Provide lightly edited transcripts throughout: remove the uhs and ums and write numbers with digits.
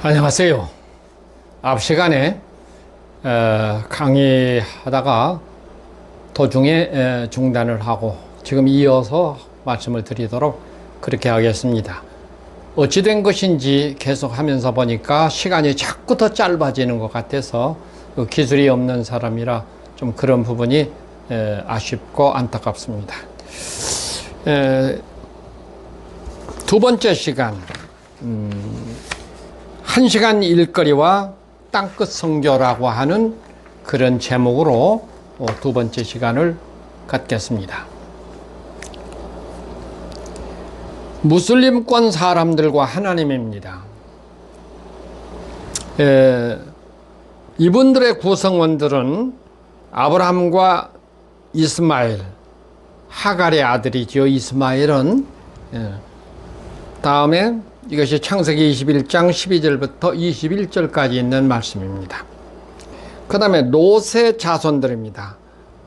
안녕하세요. 앞 시간에 강의하다가 도중에 중단을 하고 지금 이어서 말씀을 드리도록 그렇게 하겠습니다. 어찌된 것인지 계속 하면서 보니까 시간이 자꾸 더 짧아지는 것 같아서 기술이 없는 사람이라 좀 그런 부분이 아쉽고 안타깝습니다. 두 번째 시간, 1시간 일거리와 땅끝 선교라고 하는 그런 제목으로 두 번째 시간을 갖겠습니다. 무슬림권 사람들과 하나님입니다. 이분들의 구성원들은 아브라함과 이스마엘, 하갈의 아들이죠. 이스마엘은 다음에 이것이 창세기 21장 12절부터 21절까지 있는 말씀입니다. 그 다음에 롯의 자손들입니다.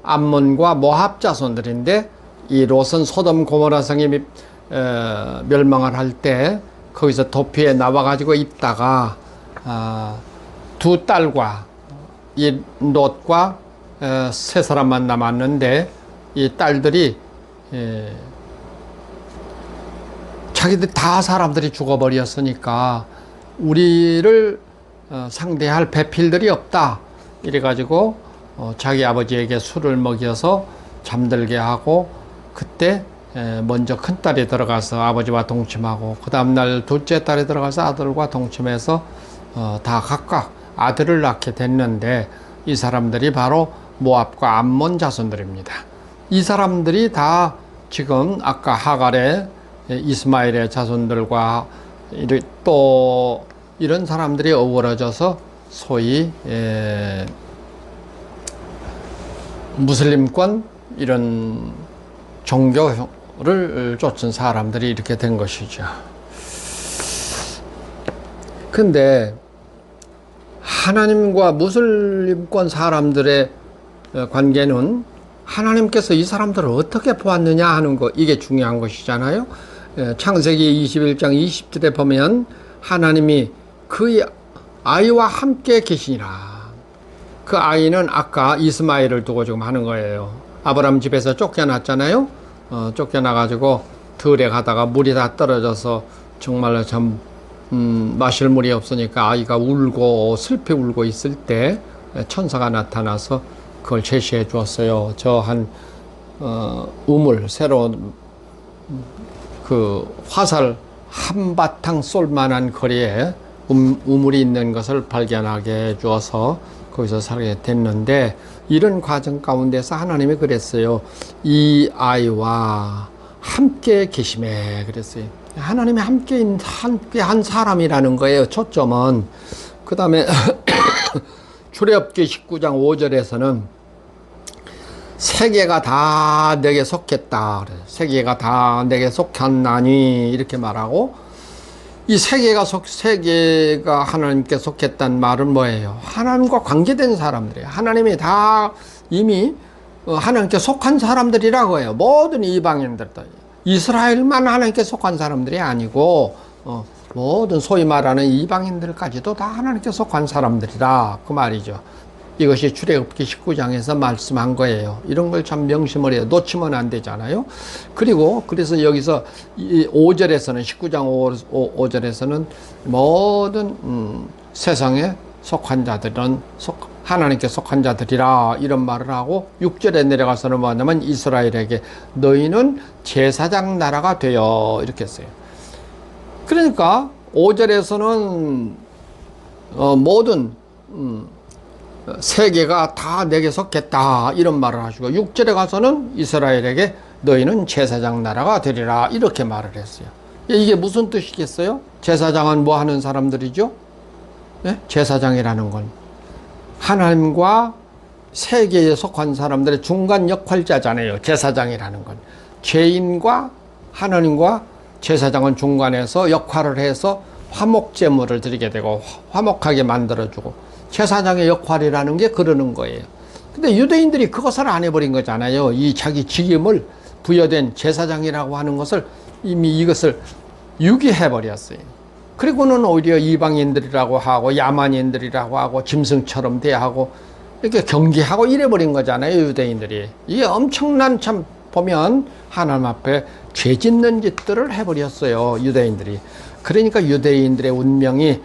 암몬과 모압 자손들인데 이 롯은 소돔 고모라 성이 멸망을 할 때 거기서 도피해 나와가지고 있다가 두 딸과 이 롯과 세 사람만 남았는데 이 딸들이 자기들 다 사람들이 죽어버렸으니까 우리를 상대할 배필들이 없다. 이래가지고 자기 아버지에게 술을 먹여서 잠들게 하고 그때 먼저 큰딸이 들어가서 아버지와 동침하고 그 다음날 둘째 딸이 들어가서 아들과 동침해서 다 각각 아들을 낳게 됐는데 이 사람들이 바로 모압과 암몬 자손들입니다. 이 사람들이 다 지금 아까 하갈의 이스마엘의 자손들과 또 이런 사람들이 어우러져서 소위 무슬림권 이런 종교를 쫓은 사람들이 이렇게 된 것이죠. 근데 하나님과 무슬림권 사람들의 관계는 하나님께서 이 사람들을 어떻게 보았느냐 하는 거, 이게 중요한 것이잖아요. 창세기 21장 20절에 보면 하나님이 그의 아이와 함께 계시니라. 그 아이는 아까 이스마엘을 두고 지금 하는 거예요. 아브라함 집에서 쫓겨났잖아요. 쫓겨나가지고 들에 가다가 물이 다 떨어져서 정말로 참 마실 물이 없으니까 아이가 울고 슬피 울고 있을 때 천사가 나타나서 그걸 제시해 주었어요. 저 한 우물 새로운 그 화살 한바탕 쏠 만한 거리에 우물이 있는 것을 발견하게 해 주어서 거기서 살게 됐는데 이런 과정 가운데서 하나님이 그랬어요. 이 아이와 함께 계심에 그랬어요. 하나님이 함께 한 사람이라는 거예요. 초점은. 그 다음에 출애굽기 19장 5절에서는 세계가 다 내게 속했다. 세계가 다 내게 속했나니 이렇게 말하고 이 세계가 하나님께 속했단 말은 뭐예요? 하나님과 관계된 사람들이에요. 하나님이 다 이미 하나님께 속한 사람들이라고 해요. 모든 이방인들도. 이스라엘만 하나님께 속한 사람들이 아니고 모든 소위 말하는 이방인들까지도 다 하나님께 속한 사람들이다. 그 말이죠. 이것이 출애굽기 19장에서 말씀한 거예요. 이런 걸 참 명심을 해요. 놓치면 안 되잖아요. 그리고 그래서 여기서 5절에서는 19장 5절에서는 모든 세상에 속한 자들은 하나님께 속한 자들이라 이런 말을 하고 6절에 내려가서는 뭐냐면 이스라엘에게 너희는 제사장 나라가 되어 이렇게 했어요. 그러니까 5절에서는 모든 세계가 다 내게 속했다 이런 말을 하시고 6절에 가서는 이스라엘에게 너희는 제사장 나라가 되리라 이렇게 말을 했어요. 이게 무슨 뜻이겠어요? 제사장은 뭐 하는 사람들이죠? 네? 제사장이라는 건 하나님과 세계에 속한 사람들의 중간 역할자잖아요. 제사장이라는 건 죄인과 하나님과 제사장은 중간에서 역할을 해서 화목제물을 드리게 되고 화목하게 만들어주고 제사장의 역할이라는 게 그러는 거예요. 근데 유대인들이 그것을 안 해버린 거잖아요. 이 자기 직임을 부여된 제사장이라고 하는 것을 이미 이것을 유기해버렸어요. 그리고는 오히려 이방인들이라고 하고 야만인들이라고 하고 짐승처럼 대하고 이렇게 경계하고 이래버린 거잖아요, 유대인들이. 이게 엄청난, 참 보면 하나님 앞에 죄 짓는 짓들을 해버렸어요, 유대인들이. 그러니까 유대인들의 운명이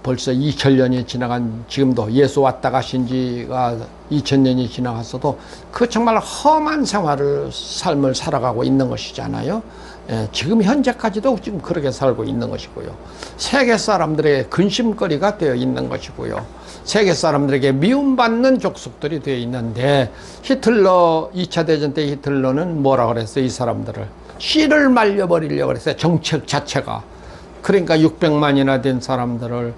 벌써 2000년이 지나간 지금도, 예수 왔다 가신 지가 2000년이 지나갔어도 그 정말 험한 삶을 살아가고 있는 것이잖아요. 예, 지금 현재까지도 지금 그렇게 살고 있는 것이고요. 세계 사람들의 근심거리가 되어 있는 것이고요. 세계 사람들에게 미움받는 족속들이 되어 있는데, 히틀러, 2차 대전 때 히틀러는 뭐라 그랬어요? 이 사람들을 씨를 말려버리려고 그랬어요, 정책 자체가. 그러니까 600만이나 된 사람들을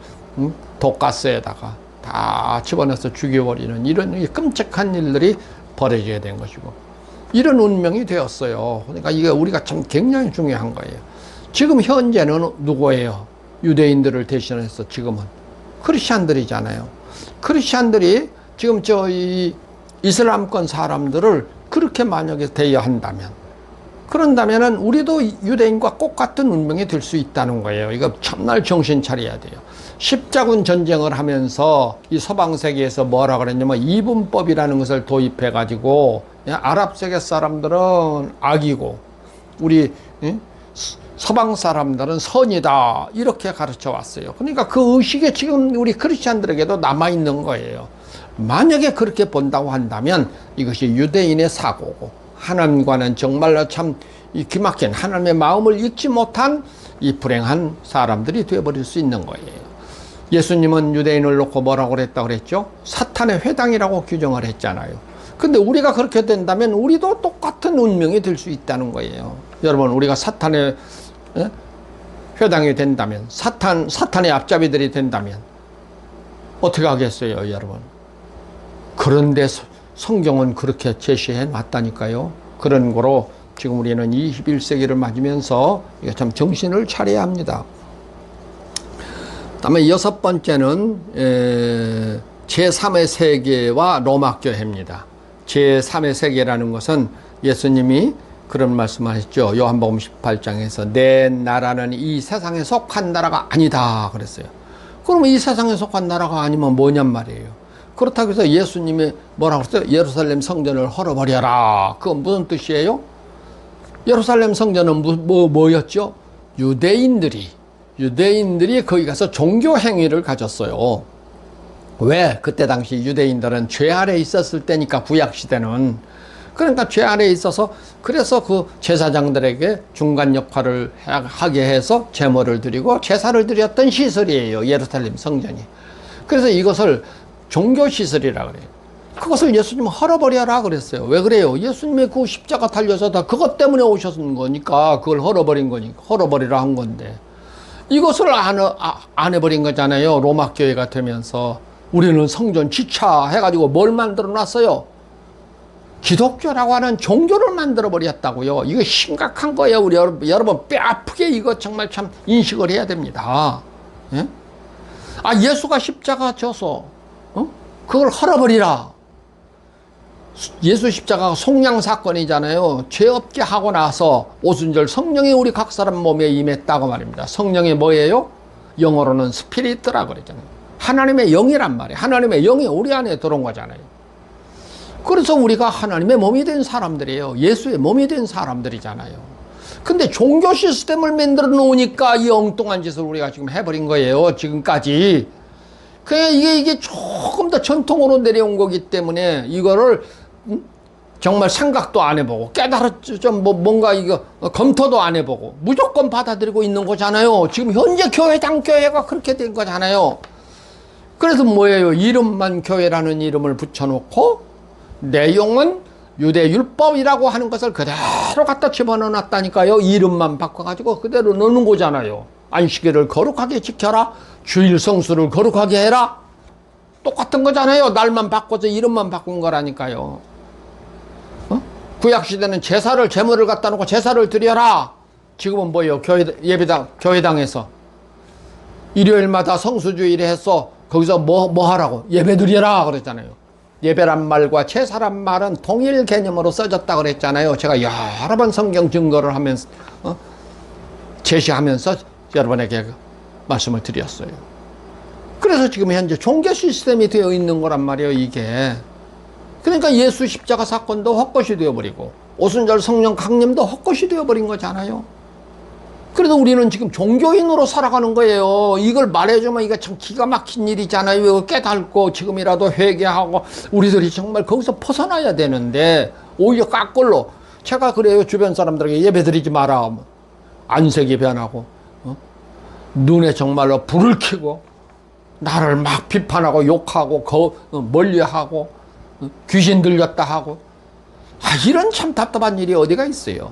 독가스에다가 다 집어넣어서 죽여버리는 이런 끔찍한 일들이 벌어져야 된 것이고, 이런 운명이 되었어요. 그러니까 이게 우리가 참 굉장히 중요한 거예요. 지금 현재는 누구예요? 유대인들을 대신해서 지금은 크리스찬들이잖아요. 크리스찬들이 지금 이 이슬람권 사람들을 그렇게 만약에 대여한다면, 그런다면은 우리도 유대인과 똑같은 운명이 될 수 있다는 거예요. 이거 참날 정신 차려야 돼요. 십자군 전쟁을 하면서 이 서방 세계에서 뭐라 그랬냐면 이분법이라는 것을 도입해 가지고, 아랍 세계 사람들은 악이고 우리 서방 사람들은 선이다, 이렇게 가르쳐 왔어요. 그러니까 그 의식이 지금 우리 크리스찬들에게도 남아 있는 거예요. 만약에 그렇게 본다고 한다면 이것이 유대인의 사고고, 하나님과는 정말로 참 이 기막힌, 하나님의 마음을 읽지 못한 이 불행한 사람들이 되어버릴 수 있는 거예요. 예수님은 유대인을 놓고 뭐라고 그랬다고 그랬죠? 사탄의 회당이라고 규정을 했잖아요. 근데 우리가 그렇게 된다면 우리도 똑같은 운명이 될 수 있다는 거예요. 여러분, 우리가 사탄의 회당이 된다면, 사탄의 앞잡이들이 된다면 어떻게 하겠어요, 여러분? 그런데 성경은 그렇게 제시해 놨다니까요. 그런 거로 지금 우리는 21세기를 맞으면서 이거 참 정신을 차려야 합니다. 다음에 6번째는 제3의 세계와 로마 교회입니다. 제3의 세계라는 것은 예수님이 그런 말씀하셨죠. 요한복음 18장에서 내 나라는 이 세상에 속한 나라가 아니다 그랬어요. 그러면 이 세상에 속한 나라가 아니면 뭐냔 말이에요. 그렇다고 해서 예수님이 뭐라고 했어요? 예루살렘 성전을 헐어버려라. 그건 무슨 뜻이에요? 예루살렘 성전은 뭐였죠? 유대인들이 거기 가서 종교 행위를 가졌어요. 왜? 그때 당시 유대인들은 죄 아래 있었을 때니까, 구약시대는. 그러니까 죄 아래 있어서, 그래서 그 제사장들에게 중간 역할을 하게 해서 제물을 드리고 제사를 드렸던 시설이에요, 예루살렘 성전이. 그래서 이것을 종교시설이라 그래요. 그것을 예수님은 헐어버려라 그랬어요. 왜 그래요? 예수님이 그 십자가 달려서 다 그것 때문에 오셨는 거니까, 그걸 헐어버린 거니까, 헐어버리라 한 건데, 이것을 안 해버린 거잖아요. 로마 교회가 되면서. 우리는 성전 지차 해가지고 뭘 만들어 놨어요? 기독교라고 하는 종교를 만들어 버렸다고요. 이거 심각한 거예요. 우리 여러분 뼈 아프게 이거 정말 참 인식을 해야 됩니다. 예? 예수가 십자가 져서 그걸 헐어버리라. 예수 십자가가 속량 사건이잖아요. 죄 없게 하고 나서 오순절 성령이 우리 각 사람 몸에 임했다고 말입니다. 성령이 뭐예요? 영어로는 스피리트라 그러잖아요. 하나님의 영이란 말이에요. 하나님의 영이 우리 안에 들어온 거잖아요. 그래서 우리가 하나님의 몸이 된 사람들이에요. 예수의 몸이 된 사람들이잖아요. 근데 종교 시스템을 만들어 놓으니까 이 엉뚱한 짓을 우리가 지금 해버린 거예요, 지금까지. 그냥 이게 조금 더 전통으로 내려온 거기 때문에 이거를 정말 생각도 안 해보고 뭔가 이거 검토도 안 해보고 무조건 받아들이고 있는 거잖아요. 지금 현재 교회가 그렇게 된 거잖아요. 그래서 뭐예요? 이름만 교회라는 이름을 붙여놓고 내용은 유대 율법이라고 하는 것을 그대로 갖다 집어넣어놨다니까요. 이름만 바꿔가지고 그대로 넣는 거잖아요. 안식일을 거룩하게 지켜라. 주일 성수를 거룩하게 해라. 똑같은 거잖아요. 날만 바꿔서 이름만 바꾼 거라니까요. 구약시대는 제물을 갖다 놓고 제사를 드려라. 지금은 뭐예요? 교회당에서 일요일마다 성수주일에 해서 거기서 뭐 하라고? 예배 드려라 그랬잖아요. 예배란 말과 제사란 말은 동일 개념으로 써졌다 그랬잖아요. 제가 여러 번 성경 증거를 하면서 제시하면서 여러분에게 말씀을 드렸어요. 그래서 지금 현재 종교 시스템이 되어 있는 거란 말이에요, 이게. 그러니까 예수 십자가 사건도 헛것이 되어버리고 오순절 성령 강림도 헛것이 되어버린 거잖아요. 그래도 우리는 지금 종교인으로 살아가는 거예요. 이걸 말해주면 이게 참 기가 막힌 일이잖아요. 이거 깨닫고 지금이라도 회개하고 우리들이 정말 거기서 벗어나야 되는데 오히려 깎걸로 제가 그래요. 주변 사람들에게 예배드리지 마라. 안색이 변하고 눈에 정말로 불을 켜고 나를 막 비판하고 욕하고 멀리하고 귀신 들렸다 하고 이런 참 답답한 일이 어디가 있어요.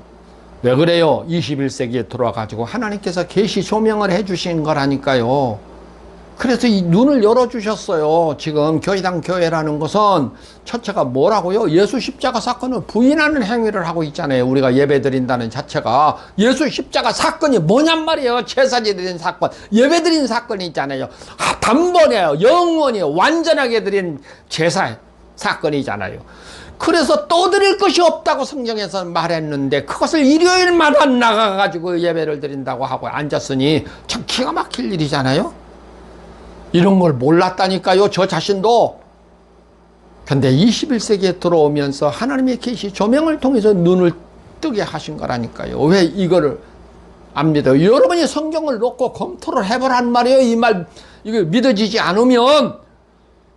왜 그래요? 21세기에 들어와가지고 하나님께서 계시 조명을 해주신 거라니까요. 그래서 이 눈을 열어주셨어요. 지금 교회당 교회라는 것은 첫째가 뭐라고요? 예수 십자가 사건을 부인하는 행위를 하고 있잖아요. 우리가 예배드린다는 자체가 예수 십자가 사건이 뭐냔 말이에요. 제사지 드린 사건, 예배드린 사건이 있잖아요. 단번에요. 영원히 완전하게 드린 제사 사건이잖아요. 그래서 또 드릴 것이 없다고 성경에서 말했는데 그것을 일요일마다 나가가지고 예배를 드린다고 하고 앉았으니 참 기가 막힐 일이잖아요. 이런 걸 몰랐다니까요, 저 자신도. 근데 21세기에 들어오면서 하나님의 계시 조명을 통해서 눈을 뜨게 하신 거라니까요. 왜 이거를 안 믿어요? 여러분이 성경을 놓고 검토를 해보란 말이에요. 이 말 이거 믿어지지 않으면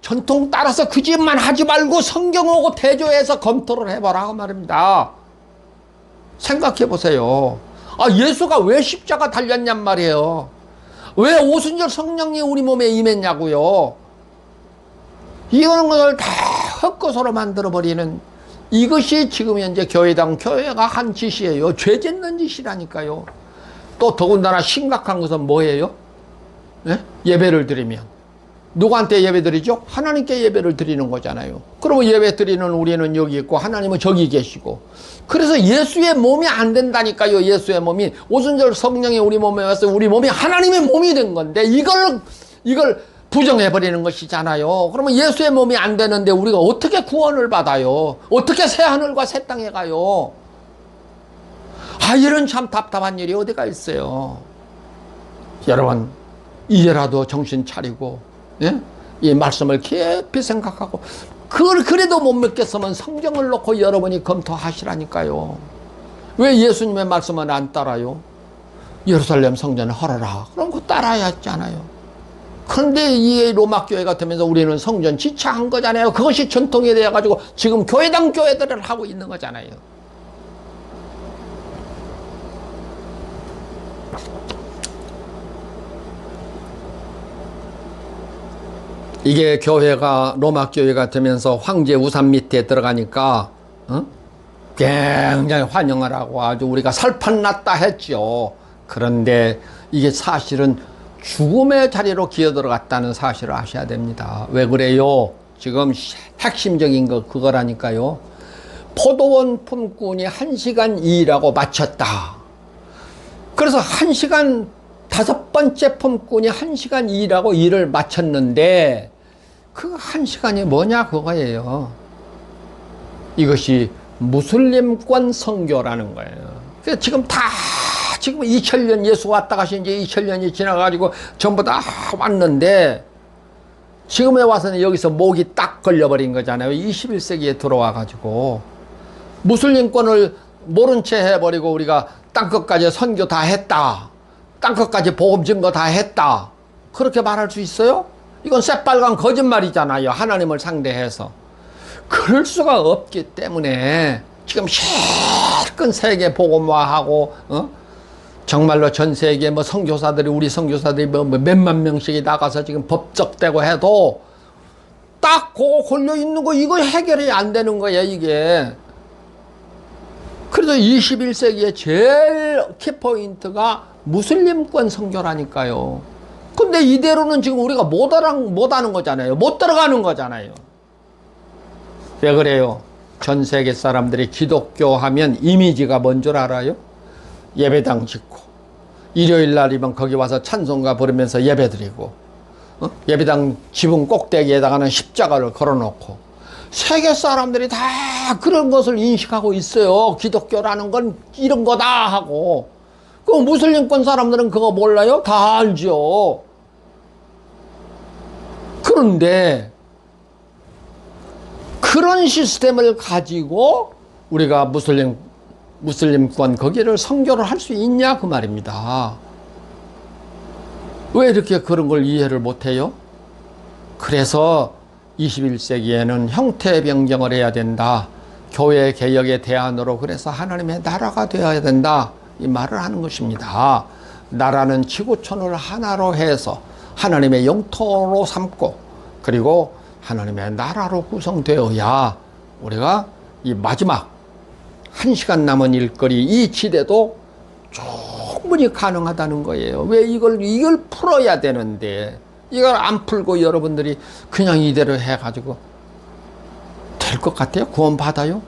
전통 따라서 그 짓만 하지 말고 성경하고 대조해서 검토를 해보라고 말입니다. 생각해 보세요. 예수가 왜 십자가 달렸냔 말이에요. 왜 오순절 성령이 우리 몸에 임했냐고요. 이런 것을 다 헛것으로 만들어버리는 이것이 지금 현재 교회당 교회가 한 짓이에요. 죄 짓는 짓이라니까요. 또 더군다나 심각한 것은 뭐예요? 네? 예배를 드리면 누구한테 예배 드리죠? 하나님께 예배를 드리는 거잖아요. 그러면 예배 드리는 우리는 여기 있고 하나님은 저기 계시고, 그래서 예수의 몸이 안 된다니까요. 예수의 몸이 오순절 성령이 우리 몸에 와서 우리 몸이 하나님의 몸이 된 건데 이걸 부정해 버리는 것이잖아요. 그러면 예수의 몸이 안 되는데 우리가 어떻게 구원을 받아요? 어떻게 새 하늘과 새 땅에 가요? 이런 참 답답한 일이 어디가 있어요. 여러분 이제라도 정신 차리고, 예? 이 말씀을 깊이 생각하고, 그걸 그래도 못 믿겠으면 성경을 놓고 여러분이 검토하시라니까요. 왜 예수님의 말씀은 안 따라요? 예루살렘 성전을 헐어라. 그런 거 따라야 했잖아요. 그런데 이 로마 교회가 되면서 우리는 성전 지체한 거잖아요. 그것이 전통이 되어가지고 지금 교회당 교회들을 하고 있는 거잖아요. 이게 교회가 로마 교회가 되면서 황제 우산 밑에 들어가니까 굉장히 환영을 하고 아주 우리가 살판났다 했죠. 그런데 이게 사실은 죽음의 자리로 기어들어갔다는 사실을 아셔야 됩니다. 왜 그래요? 지금 핵심적인 거 그거라니까요. 포도원 품꾼이 1시간 일하고 마쳤다. 그래서 1시간 5번째 품꾼이 1시간 일하고 일을 마쳤는데 그 1시간이 뭐냐 그거예요. 이것이 무슬림권 선교라는 거예요. 그래서 지금 2000년 예수 왔다 가신 지 2000년이 지나가지고 전부 다 왔는데 지금에 와서는 여기서 목이 딱 걸려버린 거잖아요. 21세기에 들어와가지고 무슬림권을 모른 채 해버리고 우리가 땅끝까지 선교 다 했다. 땅끝까지 복음 증거 다 했다. 그렇게 말할 수 있어요? 이건 새빨간 거짓말이잖아요. 하나님을 상대해서. 그럴 수가 없기 때문에 지금 실컷 세계 복음화하고 정말로 전 세계 선교사들이 우리 선교사들이 몇만 명씩이 나가서 지금 법적되고 해도 딱 그거 걸려 있는 거 이거 해결이 안 되는 거예요, 이게. 그래서 21세기의 제일 키포인트가 무슬림권 선교라니까요. 근데 이대로는 지금 우리가 못 하는 거잖아요. 못 들어가는 거잖아요. 왜 그래요? 전 세계 사람들이 기독교 하면 이미지가 뭔 줄 알아요? 예배당 짓고 일요일 날이면 거기 와서 찬송가 부르면서 예배드리고 예배당 지붕 꼭대기에다가는 십자가를 걸어놓고 세계 사람들이 다 그런 것을 인식하고 있어요. 기독교라는 건 이런 거다 하고. 그 무슬림권 사람들은 그거 몰라요? 다 알죠. 그런데 그런 시스템을 가지고 우리가 무슬림권 거기를 선교를 할 수 있냐 그 말입니다. 왜 이렇게 그런 걸 이해를 못해요? 그래서 21세기에는 형태 변경을 해야 된다. 교회 개혁의 대안으로 그래서 하나님의 나라가 되어야 된다. 이 말을 하는 것입니다. 나라는 지구촌을 하나로 해서 하나님의 영토로 삼고 그리고 하나님의 나라로 구성되어야 우리가 이 마지막 1시간 남은 일거리 이 시대도 충분히 가능하다는 거예요. 왜 이걸 풀어야 되는데 이걸 안 풀고 여러분들이 그냥 이대로 해가지고 될 것 같아요? 구원 받아요?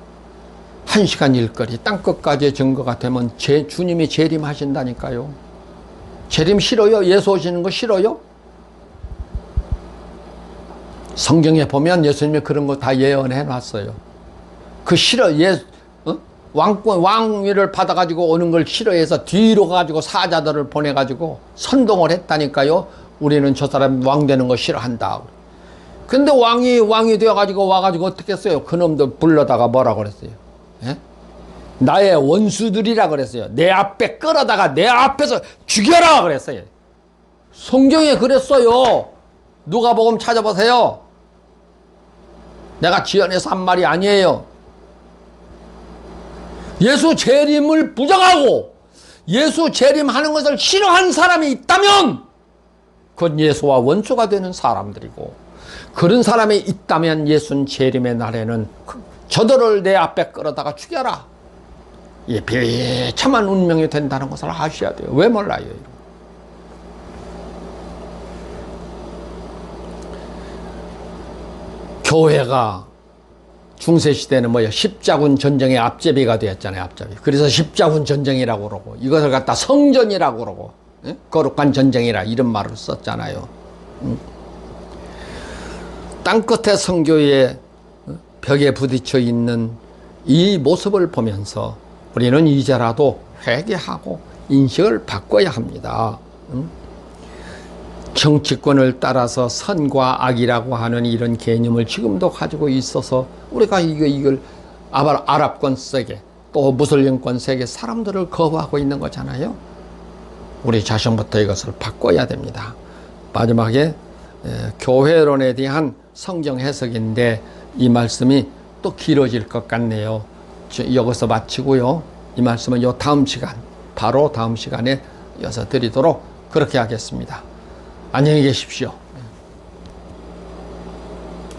1시간 일거리 땅끝까지 증거가 되면 주님이 재림하신다니까요. 재림 싫어요? 예수 오시는 거 싫어요? 성경에 보면 예수님이 그런 거 다 예언해 놨어요. 그 왕위를 받아가지고 오는 걸 싫어해서 뒤로 가가지고 사자들을 보내가지고 선동을 했다니까요. 우리는 저 사람 왕 되는 거 싫어한다. 근데 왕이 되어가지고 와가지고 어떻게 했어요? 그놈들 불러다가 뭐라고 그랬어요? 예? 나의 원수들이라 그랬어요. 내 앞에 끌어다가 내 앞에서 죽여라 그랬어요. 성경에 그랬어요. 누가복음 찾아보세요. 내가 지어내서 한 말이 아니에요. 예수 재림을 부정하고 예수 재림하는 것을 싫어하는 사람이 있다면 그건 예수와 원수가 되는 사람들이고, 그런 사람이 있다면 예수는 재림의 날에는 저들을 내 앞에 끌어다가 죽여라. 이 비참한 운명이 된다는 것을 아셔야 돼요. 왜 몰라요? 교회가 중세시대는 뭐예요? 십자군 전쟁의 앞제비가 되었잖아요. 앞제비. 그래서 십자군 전쟁이라고 그러고 이것을 갖다 성전이라고 그러고 거룩한 전쟁이라 이런 말을 썼잖아요. 땅끝의 성교의 벽에 부딪혀 있는 이 모습을 보면서 우리는 이제라도 회개하고 인식을 바꿔야 합니다. 정치권을 따라서 선과 악이라고 하는 이런 개념을 지금도 가지고 있어서 우리가 이걸 아랍권 세계 또 무슬림권 세계 사람들을 거부하고 있는 거잖아요. 우리 자신부터 이것을 바꿔야 됩니다. 마지막에 교회론에 대한 성경 해석인데 이 말씀이 또 길어질 것 같네요. 여기서 마치고요. 이 말씀은 바로 다음 시간에 이어서 드리도록 그렇게 하겠습니다. 안녕히 계십시오.